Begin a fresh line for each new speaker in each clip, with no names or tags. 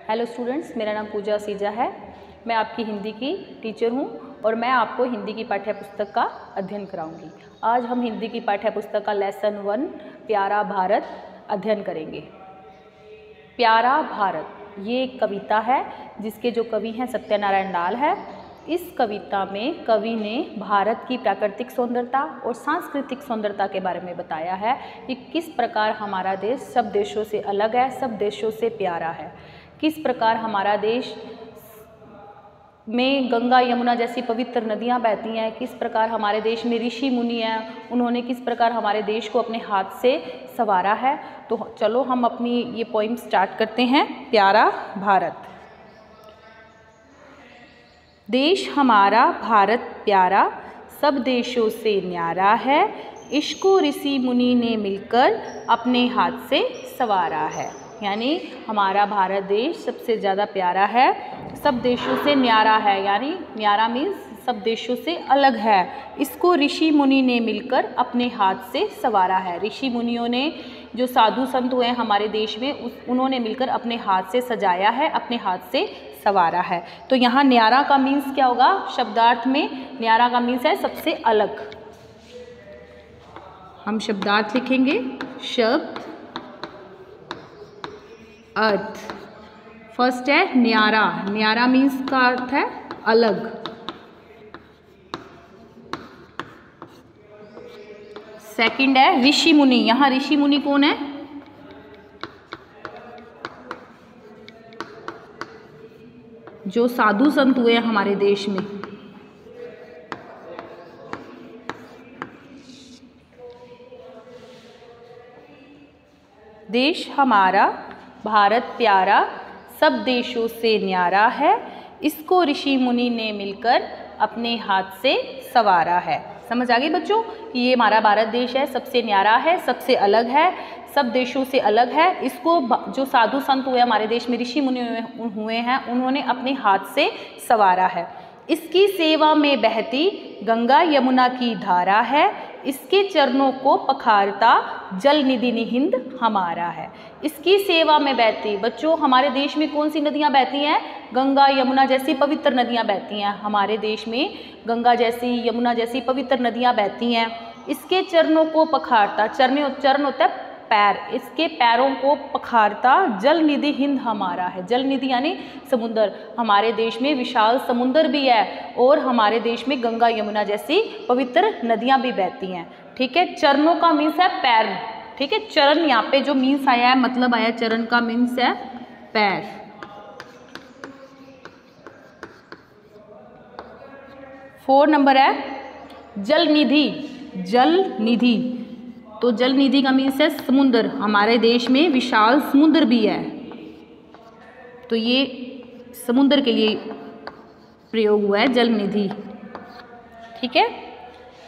Hello students, मेरा नाम पूजा सीजा है। मैं आपकी हिंदी की टीचर हूँ और मैं आपको हिंदी की पाठ्य पुस्तक का अध्ययन कराऊंगी। आज हम हिंदी की पाठ्य पुस्तक का लेसन 1 प्यारा भारत अध्ययन करेंगे। प्यारा भारत ये एक कविता है जिसके जो कवि हैं सत्यनारायण लाल है। इस कविता में कवि ने भारत की प्राकृतिक सुंदरता और सांस्कृतिक सुंदरता के बारे में बताया है कि किस प्रकार हमारा देश सब देशों से अलग है, सब देशों से प्यारा है। किस प्रकार हमारा देश में गंगा यमुना जैसी पवित्र नदियाँ बहती हैं, किस प्रकार हमारे देश में ऋषि मुनि हैं, उन्होंने किस प्रकार हमारे देश को अपने हाथ से संवारा है। तो चलो हम अपनी ये पोइम स्टार्ट करते हैं। प्यारा भारत। देश हमारा भारत प्यारा, सब देशों से न्यारा है, इसको ऋषि मुनि ने मिलकर अपने हाथ से संवारा है। यानी हमारा भारत देश सबसे ज़्यादा प्यारा है, सब देशों से न्यारा है। यानी न्यारा मीन्स सब देशों से अलग है। इसको ऋषि मुनि ने मिलकर अपने हाथ से संवारा है। ऋषि मुनियों ने, जो साधु संत हुए हैं हमारे देश में, उन्होंने मिलकर अपने हाथ से सजाया है, अपने हाथ से संवारा है। तो यहाँ न्यारा का मीन्स क्या होगा? शब्दार्थ में न्यारा का मीन्स है सबसे अलग। हम शब्दार्थ लिखेंगे। शब्द अर्थ। फर्स्ट है न्यारा। न्यारा मीन्स का अर्थ है अलग। सेकंड है ऋषि मुनि। यहाँ ऋषि मुनि कौन है? जो साधु संत हुए हैं हमारे देश में। देश हमारा भारत प्यारा, सब देशों से न्यारा है, इसको ऋषि मुनि ने मिलकर अपने हाथ से संवारा है। समझ आ गई बच्चों कि ये हमारा भारत देश है, सबसे न्यारा है, सबसे अलग है, सब देशों से अलग है। इसको जो साधु संत हुए हमारे देश में, ऋषि मुनि हुए हैं, उन्होंने अपने हाथ से संवारा है। इसकी सेवा में बहती गंगा यमुना की धारा है, इसके चरणों को पखारता जल निधि निहिंद हमारा है। इसकी सेवा में बहती, बच्चों हमारे देश में कौन सी नदियाँ बहती हैं? गंगा यमुना जैसी पवित्र नदियाँ बहती हैं। हमारे देश में गंगा जैसी, यमुना जैसी पवित्र नदियाँ बहती हैं। इसके चरणों को पखारता, चरण होता है पैर, इसके पैरों को पखारता जल निधि हिंद हमारा है। जल निधि यानी समुद्र। हमारे देश में विशाल समुद्र भी है और हमारे देश में गंगा यमुना जैसी पवित्र नदियां भी बहती हैं। ठीक है। चरणों का मीन्स है पैर। ठीक है। चरण यहाँ पे जो मीन्स आया है, मतलब आया चरण का मीन्स है पैर। फोर नंबर है जल निधि। जल निधि, तो जल निधि का मीन्स है समुद्र। हमारे देश में विशाल समुद्र भी है, तो ये समुद्र के लिए प्रयोग हुआ है जल निधि। ठीक है।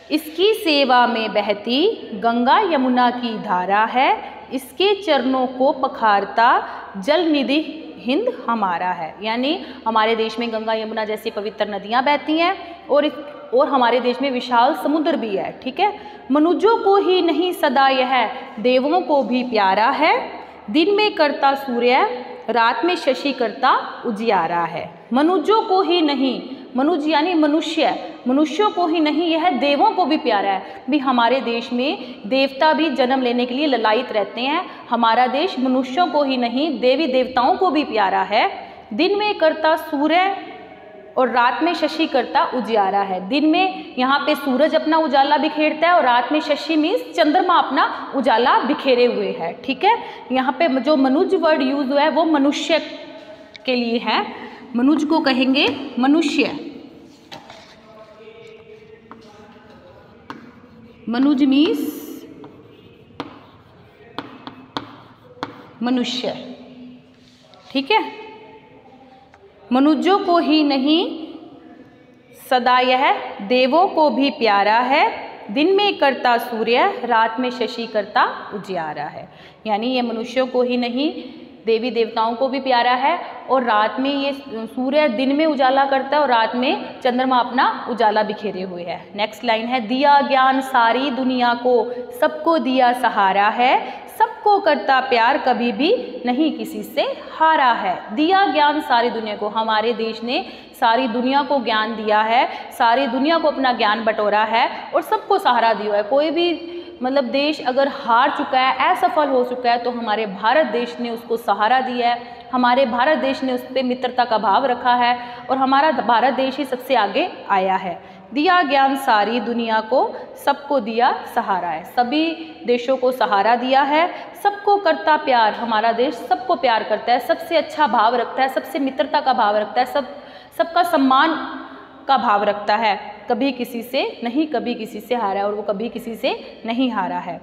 इसकी सेवा में बहती गंगा यमुना की धारा है, इसके चरणों को पखारता जल निधि हिंद हमारा है। यानी हमारे देश में गंगा यमुना जैसी पवित्र नदियाँ बहती हैं और हमारे देश में विशाल समुद्र भी है। ठीक है। मनुष्यों को ही नहीं सदा यह देवों को भी प्यारा है, दिन में करता सूर्य, रात में शशि करता उजियारा है। मनुष्यों को ही नहीं, मनुष्य यानी मनुष्य, मनुष्यों को ही नहीं यह देवों को भी प्यारा है। भी हमारे देश में देवता भी जन्म लेने के लिए ललायित रहते हैं। हमारा देश मनुष्यों को ही नहीं देवी देवताओं को भी प्यारा है। दिन में करता सूर्य और रात में शशि करता उजियारा है। दिन में यहाँ पे सूरज अपना उजाला बिखेरता है और रात में शशि मीन्स चंद्रमा अपना उजाला बिखेरे हुए है। ठीक है। यहाँ पे जो मनुष्य वर्ड यूज हुआ है वो मनुष्य के लिए है। मनुष्य को कहेंगे मनुष्य। मनुज मीन्स मनुष्य। ठीक है। मनुष्यों को ही नहीं सदा यह देवों को भी प्यारा है, दिन में करता सूर्य, रात में शशि करता उजियारा है। यानी ये मनुष्यों को ही नहीं देवी देवताओं को भी प्यारा है और रात में ये सूर्य दिन में उजाला करता है और रात में चंद्रमा अपना उजाला बिखेरे हुए है। नेक्स्ट लाइन है दिया ज्ञान सारी दुनिया को, सबको दिया सहारा है, सबको सबको करता प्यार, कभी भी नहीं किसी से हारा है। दिया ज्ञान सारी दुनिया को, हमारे देश ने सारी दुनिया को ज्ञान दिया है, सारी दुनिया को अपना ज्ञान बटोरा है और सबको सहारा दिया है। कोई भी मतलब देश अगर हार चुका है, असफल हो चुका है, तो हमारे भारत देश ने उसको सहारा दिया है, हमारे भारत देश ने उस पर मित्रता का भाव रखा है और हमारा भारत देश ही सबसे आगे आया है। दिया ज्ञान सारी दुनिया को, सबको दिया सहारा है। सभी देशों को सहारा दिया है, सबको करता प्यार, हमारा देश सबको प्यार करता है, सबसे अच्छा भाव रखता है, सबसे मित्रता का भाव रखता है, सबका सम्मान का भाव रखता है। कभी किसी से नहीं, कभी किसी से हारा है और वो कभी किसी से नहीं हारा है।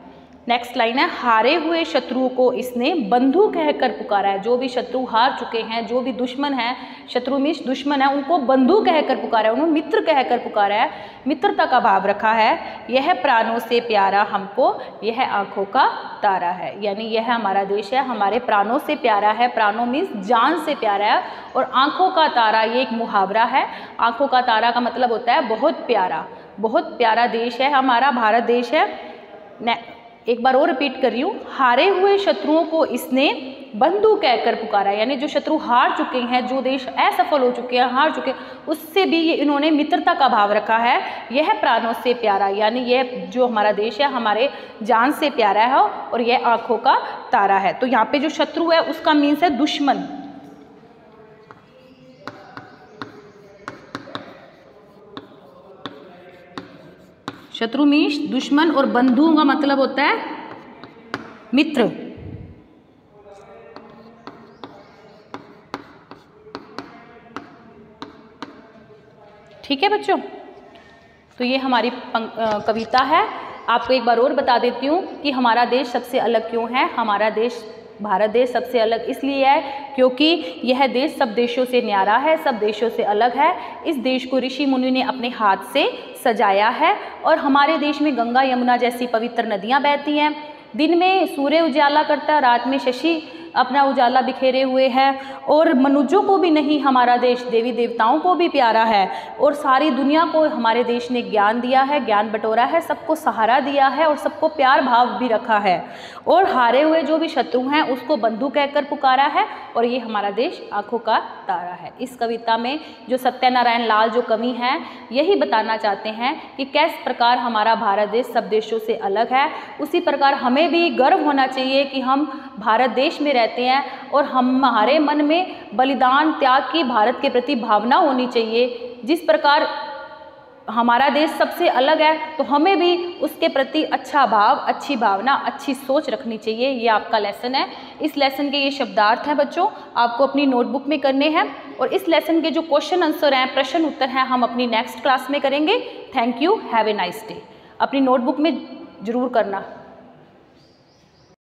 नेक्स्ट लाइन है, हारे हुए शत्रुओं को इसने बंधु कहकर पुकारा है। जो भी शत्रु हार चुके हैं, जो भी दुश्मन हैं, शत्रु मीन्स दुश्मन है, उनको बंधु कहकर पुकारा है, उन्होंने मित्र कहकर पुकारा है, मित्रता का भाव रखा है। यह प्राणों से प्यारा हमको, यह आँखों का तारा है। यानी यह हमारा देश है, हमारे प्राणों से प्यारा है। प्राणों मीन्स जान से प्यारा है और आँखों का तारा ये एक मुहावरा है। आँखों का तारा का मतलब होता है बहुत प्यारा, बहुत प्यारा देश है हमारा भारत देश है। एक बार और रिपीट कर रही हूँ, हारे हुए शत्रुओं को इसने बंधु कहकर पुकारा। यानी जो शत्रु हार चुके हैं, जो देश असफल हो चुके हैं, हार चुके हैं, उससे भी ये इन्होंने मित्रता का भाव रखा है। यह प्राणों से प्यारा, यानी यह जो हमारा देश है हमारे जान से प्यारा है और यह आँखों का तारा है। तो यहाँ पे जो शत्रु है उसका मीन्स है दुश्मन। शत्रु मीन्स दुश्मन और बंधु का मतलब होता है मित्र। ठीक है बच्चों, तो ये हमारी कविता है। आपको एक बार और बता देती हूँ कि हमारा देश सबसे अलग क्यों है। हमारा देश भारत देश सबसे अलग इसलिए है क्योंकि यह देश सब देशों से न्यारा है, सब देशों से अलग है। इस देश को ऋषि मुनि ने अपने हाथ से सजाया है और हमारे देश में गंगा यमुना जैसी पवित्र नदियाँ बहती हैं। दिन में सूर्य उजाला करता है, रात में शशि अपना उजाला बिखेरे हुए है और मनुष्यों को भी नहीं, हमारा देश देवी देवताओं को भी प्यारा है और सारी दुनिया को हमारे देश ने ज्ञान दिया है, ज्ञान बटोरा है, सबको सहारा दिया है और सबको प्यार भाव भी रखा है। और हारे हुए जो भी शत्रु हैं उसको बंधु कहकर पुकारा है और ये हमारा देश आँखों का तारा है। इस कविता में जो सत्यनारायण लाल जो कवि हैं यही बताना चाहते हैं कि किस प्रकार हमारा भारत देश सब देशों से अलग है। उसी प्रकार हमें भी गर्व होना चाहिए कि हम भारत देश में रहते हैं और हमारे मन में बलिदान त्याग की भारत के प्रति भावना होनी चाहिए। जिस प्रकार हमारा देश सबसे अलग है तो हमें भी उसके प्रति अच्छा भाव, अच्छी भावना, अच्छी सोच रखनी चाहिए। ये आपका लेसन है। इस लेसन के ये शब्दार्थ हैं बच्चों, आपको अपनी नोटबुक में करने हैं और इस लेसन के जो क्वेश्चन आंसर हैं, प्रश्न उत्तर हैं, हम अपनी नेक्स्ट क्लास में करेंगे। Thank you, have a nice day. अपनी नोटबुक में जरूर करना।